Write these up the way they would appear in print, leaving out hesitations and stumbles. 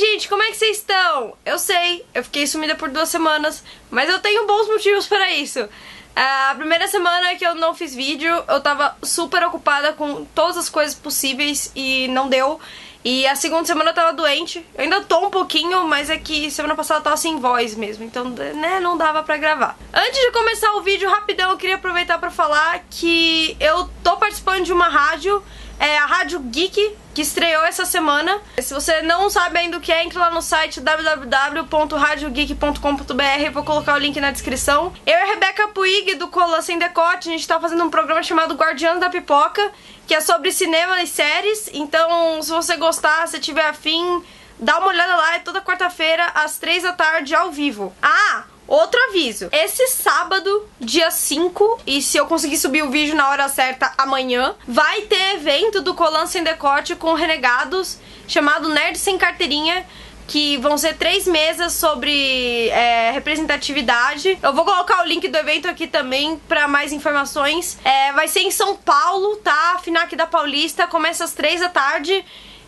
gente, como é que vocês estão? Eu sei, eu fiquei sumida por 2 semanas, mas eu tenho bons motivos para isso. A primeira semana que eu não fiz vídeo, eu tava super ocupada com todas as coisas possíveis e não deu. E a segunda semana eu tava doente, eu ainda tô um pouquinho, mas é que semana passada eu tava sem voz mesmo, então, né, não dava pra gravar. Antes de começar o vídeo, rapidão, eu queria aproveitar pra falar que eu tô participando de uma rádio, a Rádio Geek, que estreou essa semana. Se você não sabe ainda o que é, entra lá no site www.radiogeek.com.br, vou colocar o link na descrição. Eu e a Rebeca Puig, do Colan Sem Decote, a gente tá fazendo um programa chamado Guardiãs da Pipoca, que é sobre cinema e séries. Então, se você gostar, se tiver afim, dá uma olhada lá, é toda quarta-feira, às 3 da tarde, ao vivo. Ah! Outro aviso, esse sábado, dia 5, e se eu conseguir subir o vídeo na hora certa amanhã, vai ter evento do Colan Sem Decote com renegados, chamado Nerd Sem Carteirinha, que vão ser 3 mesas sobre representatividade. Eu vou colocar o link do evento aqui também pra mais informações. Vai ser em São Paulo, tá? FNAC da Paulista, começa às 3 da tarde.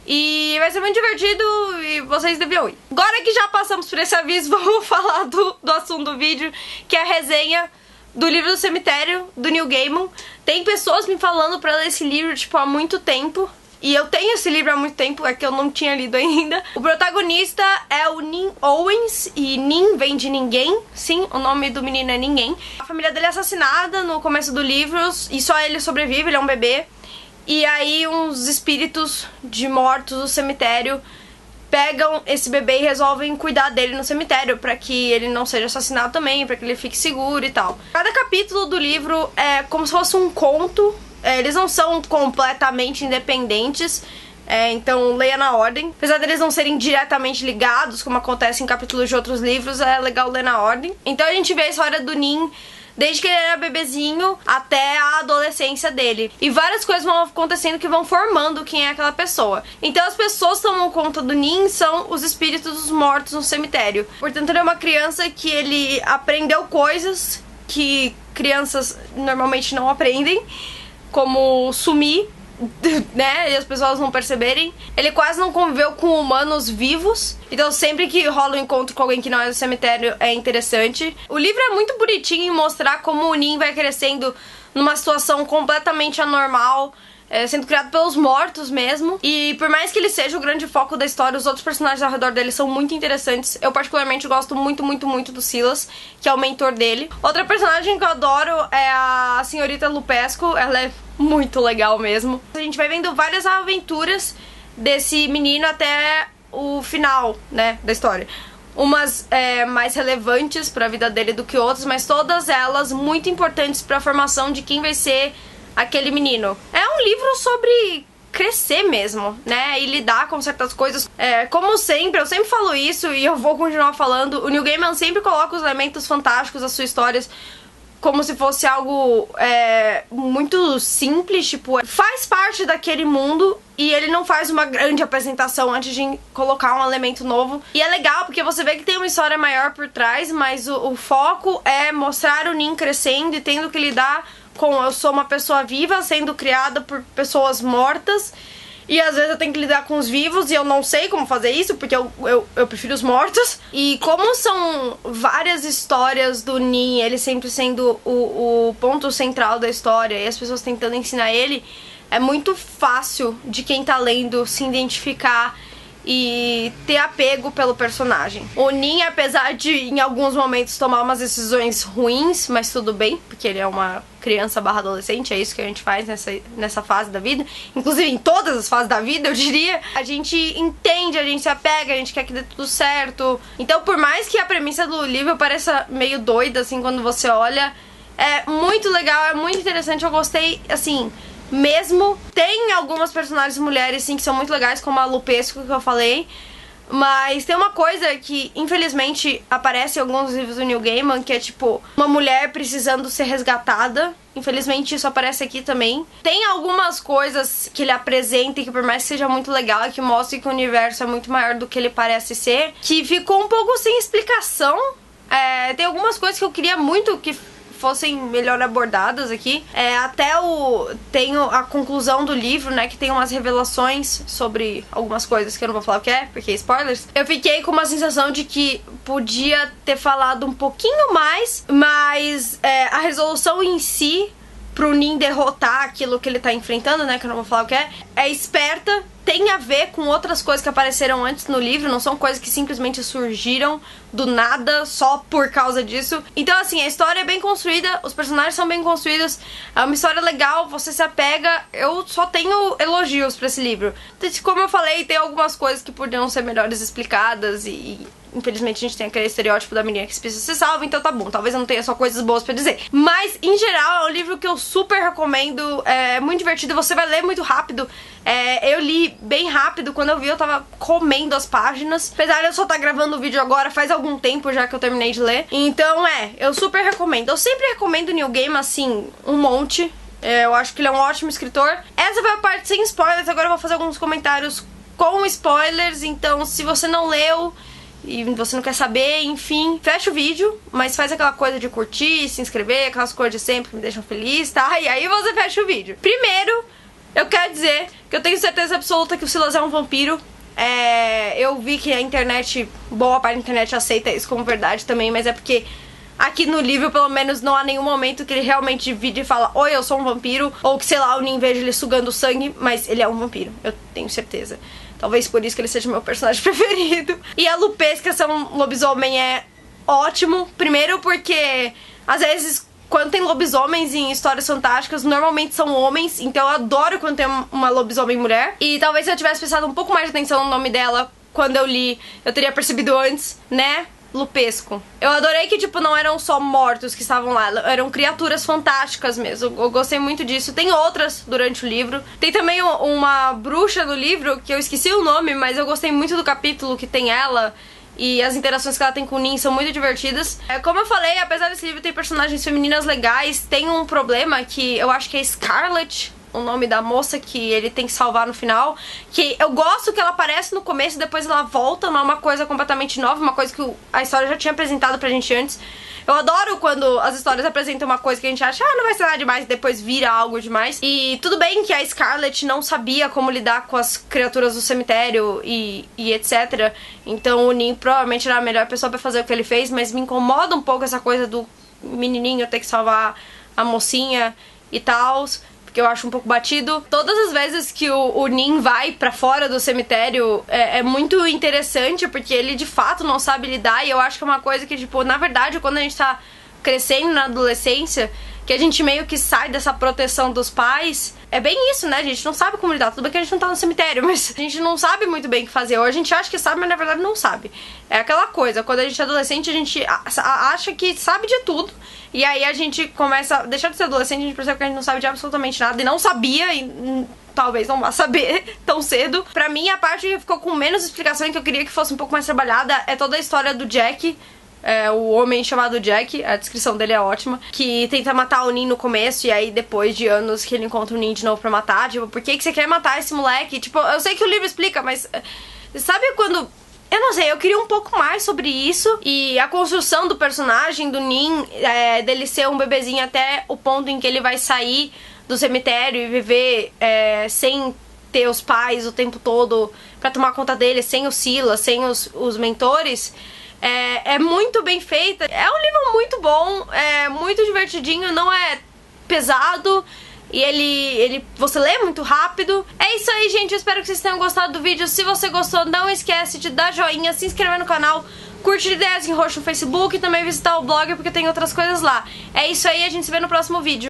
E vai ser muito divertido e vocês deviam ir. Agora que já passamos por esse aviso, vamos falar do assunto do vídeo, que é a resenha do Livro do Cemitério, do Neil Gaiman. Tem pessoas me falando pra ler esse livro, tipo, há muito tempo. E eu tenho esse livro há muito tempo, é que eu não tinha lido ainda. O protagonista é o Nin Owens, e Nin vem de ninguém. Sim, o nome do menino é Ninguém. A família dele é assassinada no começo do livro e só ele sobrevive, ele é um bebê. E aí uns espíritos de mortos do cemitério pegam esse bebê e resolvem cuidar dele no cemitério, pra que ele não seja assassinado também, pra que ele fique seguro e tal. Cada capítulo do livro é como se fosse um conto, eles não são completamente independentes, então leia na ordem. Apesar deles não serem diretamente ligados, como acontece em capítulos de outros livros, é legal ler na ordem. Então a gente vê a história do Nin desde que ele era bebezinho até a adolescência dele. E várias coisas vão acontecendo que vão formando quem é aquela pessoa. Então as pessoas que tomam conta do Nin são os espíritos dos mortos no cemitério. Portanto, ele é uma criança que ele aprendeu coisas que crianças normalmente não aprendem, como sumir, né, e as pessoas não perceberem. Ele quase não conviveu com humanos vivos, então sempre que rola um encontro com alguém que não é do cemitério é interessante. O livro é muito bonitinho em mostrar como o Nin vai crescendo numa situação completamente anormal, sendo criado pelos mortos mesmo. E por mais que ele seja o grande foco da história, os outros personagens ao redor dele são muito interessantes. Eu particularmente gosto muito, muito, muito do Silas, que é o mentor dele. Outra personagem que eu adoro é a senhorita Lupesco, ela é muito legal mesmo. A gente vai vendo várias aventuras desse menino até o final, né, da história. Umas mais relevantes pra vida dele do que outras, mas todas elas muito importantes pra formação de quem vai ser aquele menino. É um livro sobre crescer mesmo, né, e lidar com certas coisas. Como sempre, eu sempre falo isso e eu vou continuar falando, o Neil Gaiman sempre coloca os elementos fantásticos das suas histórias como se fosse algo muito simples, tipo, faz parte daquele mundo e ele não faz uma grande apresentação antes de colocar um elemento novo. E é legal porque você vê que tem uma história maior por trás, mas o foco é mostrar o Nin crescendo e tendo que lidar com eu sou uma pessoa viva sendo criada por pessoas mortas. E às vezes eu tenho que lidar com os vivos e eu não sei como fazer isso, porque eu prefiro os mortos. E como são várias histórias do Nin, ele sempre sendo o ponto central da história e as pessoas tentando ensinar ele, é muito fácil de quem tá lendo se identificar e ter apego pelo personagem. O Nin, apesar de em alguns momentos tomar umas decisões ruins, mas tudo bem, porque ele é uma criança barra adolescente, é isso que a gente faz nessa fase da vida, inclusive em todas as fases da vida, eu diria. A gente entende, a gente se apega, a gente quer que dê tudo certo. Então, por mais que a premissa do livro pareça meio doida, assim, quando você olha, é muito legal, é muito interessante, eu gostei, assim, mesmo. Tem algumas personagens mulheres, sim, que são muito legais, como a Lupesco, que eu falei. Mas tem uma coisa que, infelizmente, aparece em alguns livros do Neil Gaiman, que é, tipo, uma mulher precisando ser resgatada. Infelizmente, isso aparece aqui também. Tem algumas coisas que ele apresenta e que, por mais que seja muito legal, que mostre que o universo é muito maior do que ele parece ser, que ficou um pouco sem explicação. Tem algumas coisas que eu queria muito que fossem melhor abordadas aqui. Tem a conclusão do livro, né, que tem umas revelações sobre algumas coisas que eu não vou falar o que é, porque é spoilers. Eu fiquei com uma sensação de que podia ter falado um pouquinho mais, mas a resolução em si, pro Nin derrotar aquilo que ele tá enfrentando, né, que eu não vou falar o que é esperta, tem a ver com outras coisas que apareceram antes no livro, não são coisas que simplesmente surgiram do nada só por causa disso. Então, assim, a história é bem construída, os personagens são bem construídos, é uma história legal, você se apega. Eu só tenho elogios pra esse livro. Como eu falei, tem algumas coisas que poderiam ser melhores explicadas e infelizmente a gente tem aquele estereótipo da menina que precisa ser salva, então tá bom, talvez eu não tenha só coisas boas pra dizer. Mas, em geral, é um livro que eu super recomendo, é muito divertido, você vai ler muito rápido. Eu li bem rápido, quando eu vi eu tava comendo as páginas. Apesar de eu só estar gravando o vídeo agora, faz algum tempo já que eu terminei de ler. Então eu super recomendo. Eu sempre recomendo Neil Gaiman, assim, um monte. Eu acho que ele é um ótimo escritor. Essa foi a parte sem spoilers, agora eu vou fazer alguns comentários com spoilers. Então, se você não leu e você não quer saber, enfim, fecha o vídeo, mas faz aquela coisa de curtir, se inscrever, aquelas coisas de sempre que me deixam feliz, tá? E aí você fecha o vídeo. Primeiro, eu quero dizer que eu tenho certeza absoluta que o Silas é um vampiro. Eu vi que a internet, boa parte da internet aceita isso como verdade também, mas é porque aqui no livro, pelo menos, não há nenhum momento que ele realmente vire e fala: oi, eu sou um vampiro, ou que, sei lá, eu nem vejo ele sugando sangue, mas ele é um vampiro, eu tenho certeza. Talvez por isso que ele seja meu personagem preferido. E a Lupesca ser um lobisomem é ótimo. Primeiro porque, às vezes, quando tem lobisomens em histórias fantásticas, normalmente são homens. Então eu adoro quando tem uma lobisomem mulher. E talvez se eu tivesse prestado um pouco mais de atenção no nome dela quando eu li, eu teria percebido antes, né? Lupesco. Eu adorei que, tipo, não eram só mortos que estavam lá, eram criaturas fantásticas mesmo. Eu gostei muito disso. Tem outras durante o livro. Tem também uma bruxa no livro, que eu esqueci o nome, mas eu gostei muito do capítulo que tem ela. E as interações que ela tem com o Nin são muito divertidas. Como eu falei, apesar desse livro ter personagens femininas legais, tem um problema que eu acho que é Scarlet, o nome da moça que ele tem que salvar no final, que eu gosto que ela aparece no começo e depois ela volta, não é uma coisa completamente nova, uma coisa que a história já tinha apresentado pra gente antes. Eu adoro quando as histórias apresentam uma coisa que a gente acha, não vai ser nada demais, e depois vira algo demais. E tudo bem que a Scarlet não sabia como lidar com as criaturas do cemitério e etc. Então o Nin provavelmente era a melhor pessoa pra fazer o que ele fez, mas me incomoda um pouco essa coisa do menininho ter que salvar a mocinha e tal, que eu acho um pouco batido. Todas as vezes que o Nin vai pra fora do cemitério é muito interessante, porque ele de fato não sabe lidar, e eu acho que é uma coisa que, tipo, na verdade, quando a gente tá crescendo na adolescência, que a gente meio que sai dessa proteção dos pais, é bem isso, né? A gente não sabe como lidar. Tudo bem que a gente não tá no cemitério, mas a gente não sabe muito bem o que fazer. Ou a gente acha que sabe, mas na verdade não sabe. É aquela coisa, quando a gente é adolescente, a gente acha que sabe de tudo. E aí a gente começa a deixar de ser adolescente, a gente percebe que a gente não sabe de absolutamente nada. E não sabia, e talvez não vá saber tão cedo. Pra mim, a parte que ficou com menos explicação e que eu queria que fosse um pouco mais trabalhada é toda a história do Jack. O homem chamado Jack, a descrição dele é ótima, que tenta matar o Nin no começo, e aí depois de anos que ele encontra o Nin de novo pra matar, tipo, por que você quer matar esse moleque? Tipo, eu sei que o livro explica, mas sabe quando... Eu não sei, eu queria um pouco mais sobre isso, e a construção do personagem do Nin, dele ser um bebezinho até o ponto em que ele vai sair do cemitério e viver sem ter os pais o tempo todo pra tomar conta dele, sem o Silas, sem os mentores... É muito bem feita, é um livro muito bom, é muito divertidinho, não é pesado e você lê muito rápido. É isso aí, gente, eu espero que vocês tenham gostado do vídeo. Se você gostou, não esquece de dar joinha, se inscrever no canal, curtir Ideias em Roxo no Facebook e também visitar o blog porque tem outras coisas lá. É isso aí, a gente se vê no próximo vídeo.